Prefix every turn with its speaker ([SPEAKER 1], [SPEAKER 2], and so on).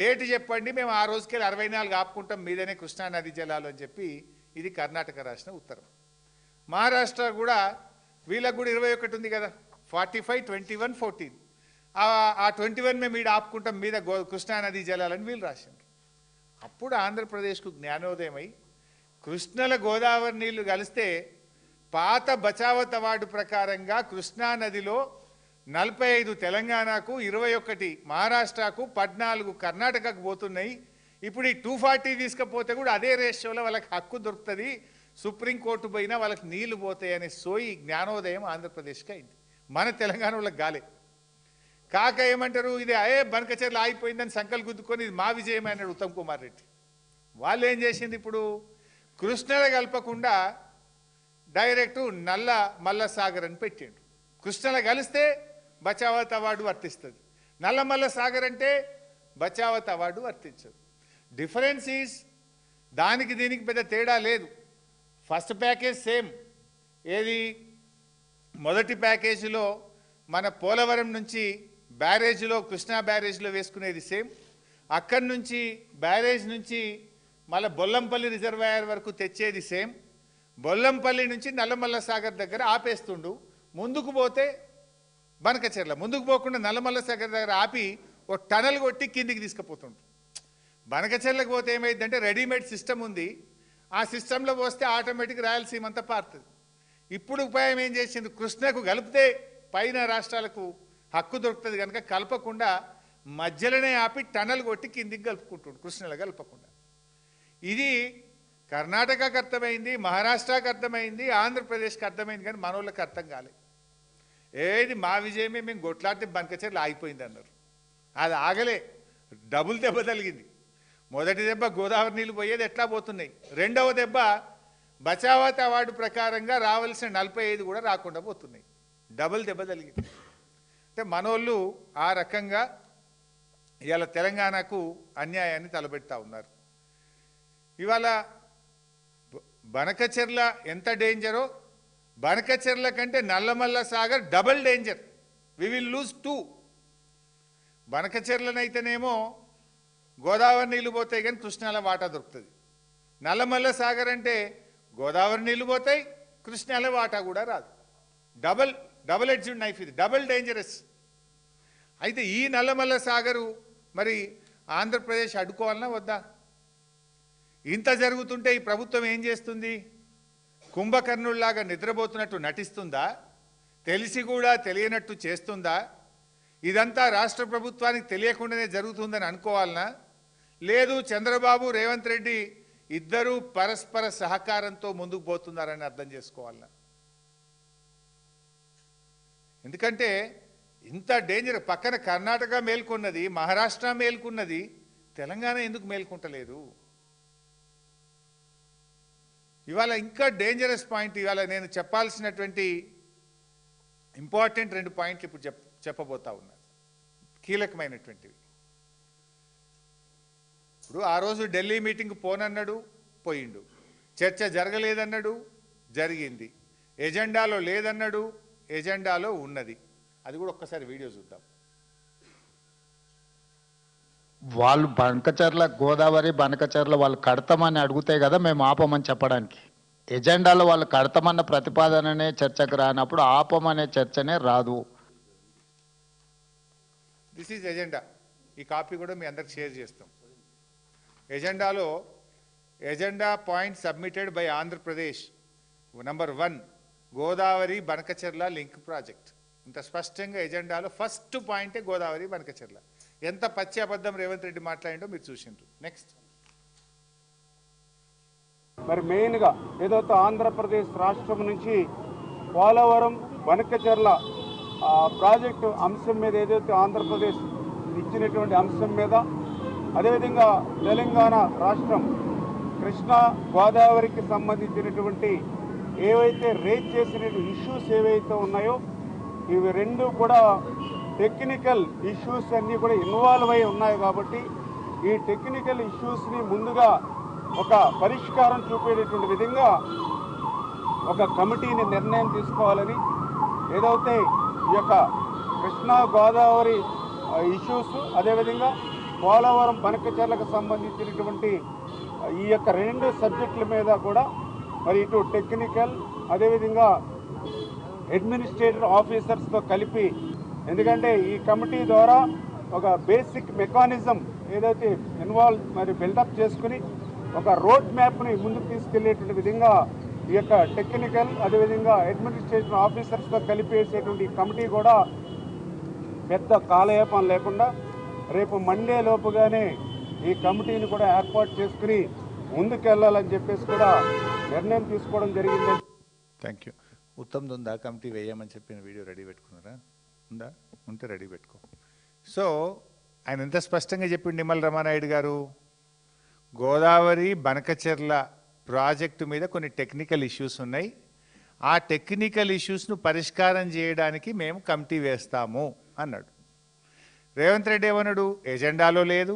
[SPEAKER 1] Date చెప్పండి, మేము ఆ రోజుకెళ్ళి 64 ఆపుకుంటాం మీదనే కృష్ణా నది జలాలు అని చెప్పి ఇది కర్ణాటక రాసిన ఉత్తరం. మహారాష్ట్ర కూడా వీళ్ళకు కూడా 21 ఉంది కదా, 45, 21, 14. ఆ 21 మేము ఈడ ఆపుకుంటాం మీద కృష్ణా నది జలాలని వీళ్ళు రాసిండ్రు. అప్పుడు ఆంధ్రప్రదేశ్కు జ్ఞానోదయమై కృష్ణల గోదావరి నీళ్లు కలిస్తే పాత బచావత్ అవార్డు ప్రకారంగా కృష్ణా నదిలో 45 తెలంగాణకు, 21 మహారాష్ట్రకు, 14 కర్ణాటకకు పోతున్నాయి. ఇప్పుడు ఈ 240 తీసుకపోతే కూడా అదే రేషియోలో వాళ్ళకి హక్కు దొరుకుతుంది, సుప్రీంకోర్టు పోయినా వాళ్ళకి నీళ్లు పోతాయి అనే సోయి జ్ఞానోదయం ఆంధ్రప్రదేశ్కి అయింది. మన తెలంగాణ వాళ్ళకి గాలే. కాక ఏమంటారు, ఇది బనకచెర్ల ఆగిపోయిందని సంకల్ గుద్దుకొని ఇది మా విజయం అన్నాడు ఉత్తమ్ కుమార్ రెడ్డి. వాళ్ళు ఏం చేసింది, ఇప్పుడు కృష్ణల కలపకుండా డైరెక్టు నల్ల మల్ల సాగర్ అని పెట్టిండు. కృష్ణల కలిస్తే బచావత్ అవార్డు వర్తిస్తుంది, నల్లమల్ల సాగర్ అంటే బచావత్ అవార్డు వర్తించదు. డిఫరెన్స్ ఈజ్ దానికి దీనికి పెద్ద తేడా లేదు. First package same. ఏది మొదటి ప్యాకేజీలో మన పోలవరం నుంచి బ్యారేజ్లో కృష్ణా బ్యారేజ్లో వేసుకునేది సేమ్. అక్కడి నుంచి బ్యారేజ్ నుంచి మళ్ళీ బొల్లంపల్లి రిజర్వాయర్ వరకు తెచ్చేది సేమ్. బొల్లంపల్లి నుంచి నల్లమల్ల సాగర్ దగ్గర ఆపేస్తుండు. ముందుకు పోతే బనకచెర్ల, ముందుకు పోకుండా నల్లమల్ల సాగర్ దగ్గర ఆపి ఓ టనల్ కొట్టి కిందికి తీసుకుపోతుండు. బనకచెర్లకు పోతే ఏమైందంటే రెడీమేడ్ సిస్టమ్ ఉంది, ఆ సిస్టంలో పోస్తే ఆటోమేటిక్ రాయలసీమ అంతా పారుతుంది. ఇప్పుడు ఉపాయం ఏం చేసింది, కృష్ణకు కలిపితే పైన రాష్ట్రాలకు హక్కు దొరుకుతుంది కనుక కలపకుండా మధ్యలోనే ఆపి టనల్ కొట్టి కిందికి కలుపుకుంటుండు, కృష్ణలో కలపకుండా. ఇది కర్ణాటకకు అర్థమైంది, మహారాష్ట్రకు అర్థమైంది, ఆంధ్రప్రదేశ్కి అర్థమైంది, కానీ మనోళ్ళకి అర్థం కాలేదు. ఏది మా విజయమే, మేము కొట్లాడితే బనకచెర్ల ఆగిపోయింది అన్నారు. అది ఆగలే, డబుల్ దెబ్బ తగిలింది. మొదటి దెబ్బ గోదావరి నీళ్ళు పోయేది ఎట్లా పోతున్నాయి, రెండవ దెబ్బ బచావత్ అవార్డు ప్రకారంగా రావాల్సిన 45 కూడా రాకుండా పోతున్నాయి. డబుల్ దెబ్బ తగిలింది. అంటే మనోళ్ళు ఆ రకంగా ఇవాళ తెలంగాణకు అన్యాయాన్ని తలబెడతా ఉన్నారు. ఇవాళ బనకచెర్ల ఎంత డేంజరో, బనకచెర్ల కంటే Nallamala Sagar double danger. We will lose 2. బనకచెర్లనైతేనేమో గోదావరి నీళ్ళు పోతాయి కానీ కృష్ణాల వాటా దొరుకుతుంది. నల్లమల్ల సాగర్ అంటే గోదావరి నీళ్ళు పోతాయి, కృష్ణాల వాటా కూడా రాదు. డబల్ ఎడ్జ్డ్ నైఫ్ ఇది, డబల్ డేంజరస్. అయితే ఈ నల్లమల్ల సాగరు మరి ఆంధ్రప్రదేశ్ అడ్డుకోవాలన్నా వద్దా? ఇంత జరుగుతుంటే ఈ ప్రభుత్వం ఏం చేస్తుంది? కుంభకర్ణుల్లాగా నిద్రపోతున్నట్టు నటిస్తుందా? తెలిసి కూడా తెలియనట్టు చేస్తుందా? ఇదంతా రాష్ట్ర ప్రభుత్వానికి తెలియకుండానే జరుగుతుందని అనుకోవాలనా? లేదు చంద్రబాబు రేవంత్ రెడ్డి ఇద్దరూ పరస్పర సహకారంతో ముందుకు పోతున్నారని అర్థం చేసుకోవాలనా? ఎందుకంటే ఇంత డేంజర్, పక్కన కర్ణాటక మేల్కొన్నది, మహారాష్ట్ర మేల్కొన్నది, తెలంగాణ ఎందుకు మేల్కొంటలేదు? ఇవాళ ఇంకా డేంజరస్ పాయింట్, ఇవాళ నేను చెప్పాల్సినటువంటి ఇంపార్టెంట్ 2 పాయింట్లు ఇప్పుడు చెప్పబోతా ఉన్నా, కీలకమైనటువంటివి. ఇప్పుడు ఆ రోజు ఢిల్లీ మీటింగ్ పోనన్నాడు, పోయిండు. చర్చ జరగలేదన్నాడు, జరిగింది. ఎజెండాలో లేదన్నాడు, ఎజెండాలో ఉన్నది. అది కూడా ఒక్కసారి వీడియో చూద్దాం.
[SPEAKER 2] వాళ్ళు బనకచెర్ల గోదావరి బనకచెర్ల వాళ్ళు కడతామని అడుగుతాయి కదా మేము ఆపమని చెప్పడానికి. ఎజెండాలో వాళ్ళు కడతామన్న ప్రతిపాదననే చర్చకు రానప్పుడు ఆపమనే చర్చనే రాదు.
[SPEAKER 1] This is agenda. ఈ కాపీ కూడా మీ అందరికి షేర్ చేస్తాం. ఎజెండాలో agenda point submitted by Andhra Pradesh number 1 Godavari Banakacherla link project. ఇంత స్పష్టంగా ఎజెండాలో ఫస్ట్ పాయింటే గోదావరి బనకచెర్ల. ఎంత పచ్చి అబద్ధం రేవంత్ రెడ్డి మాట్లాడిండో మీరు చూసిండ్రు. నెక్స్ట్.
[SPEAKER 3] మరి మెయిన్గా ఏదైతే ఆంధ్రప్రదేశ్ రాష్ట్రం నుంచి పోలవరం బనకచెర్ల ప్రాజెక్టు అంశం మీద ఏదైతే ఆంధ్రప్రదేశ్ ఇచ్చినటువంటి అంశం మీద, అదేవిధంగా తెలంగాణ రాష్ట్రం కృష్ణా గోదావరికి సంబంధించినటువంటి ఏవైతే రేజ్ చేసిన ఇష్యూస్ ఏవైతే ఉన్నాయో ఇవి రెండు కూడా టెక్నికల్ ఇష్యూస్ అన్నీ కూడా ఇన్వాల్వ్ అయి ఉన్నాయి. కాబట్టి ఈ టెక్నికల్ ఇష్యూస్ని ముందుగా ఒక పరిష్కారం చూపేటటువంటి విధంగా ఒక కమిటీని నిర్ణయం తీసుకోవాలని, ఏదైతే ఈ యొక్క కృష్ణా గోదావరి ఇష్యూస్, అదేవిధంగా పోలవరం బనకచెర్లకు సంబంధించినటువంటి ఈ యొక్క 2 సబ్జెక్టుల మీద కూడా మరి ఇటు టెక్నికల్ అదేవిధంగా అడ్మినిస్ట్రేటివ్ ఆఫీసర్స్తో కలిపి, ఎందుకంటే ఈ కమిటీ ద్వారా ఒక బేసిక్ మెకానిజం ఏదైతే మరి బిల్డప్ చేసుకుని ఒక రోడ్ మ్యాప్ని ముందుకు తీసుకెళ్లేటువంటి విధంగా ఈ యొక్క టెక్నికల్ అదేవిధంగా అడ్మినిస్ట్రేషన్ ఆఫీసర్స్తో కలిపేసేటువంటి ఈ కమిటీ కూడా పెద్ద కాలయాపన లేకుండా రేపు మండే లోపుగానే ఈ కమిటీని కూడా ఏర్పాటు చేసుకుని ముందుకెళ్లాలని చెప్పేసి కూడా నిర్ణయం తీసుకోవడం జరిగింది.
[SPEAKER 1] Thank you. ఉత్తమ్ది ఉందా కమిటీ వేయమని చెప్పిన వీడియో రెడీ పెట్టుకున్నారా? ఉందా? ఉంటే రెడీ పెట్టుకో. సో ఆయన ఎంత స్పష్టంగా చెప్పిండు నిమ్మల రామానాయుడు గారు, గోదావరి బనకచెర్ల ప్రాజెక్టు మీద కొన్ని టెక్నికల్ ఇష్యూస్ ఉన్నాయి, ఆ టెక్నికల్ ఇష్యూస్ను పరిష్కారం చేయడానికి మేము కమిటీ వేస్తాము అన్నాడు. రేవంత్ రెడ్డి ఏమన్నాడు? ఎజెండాలో లేదు,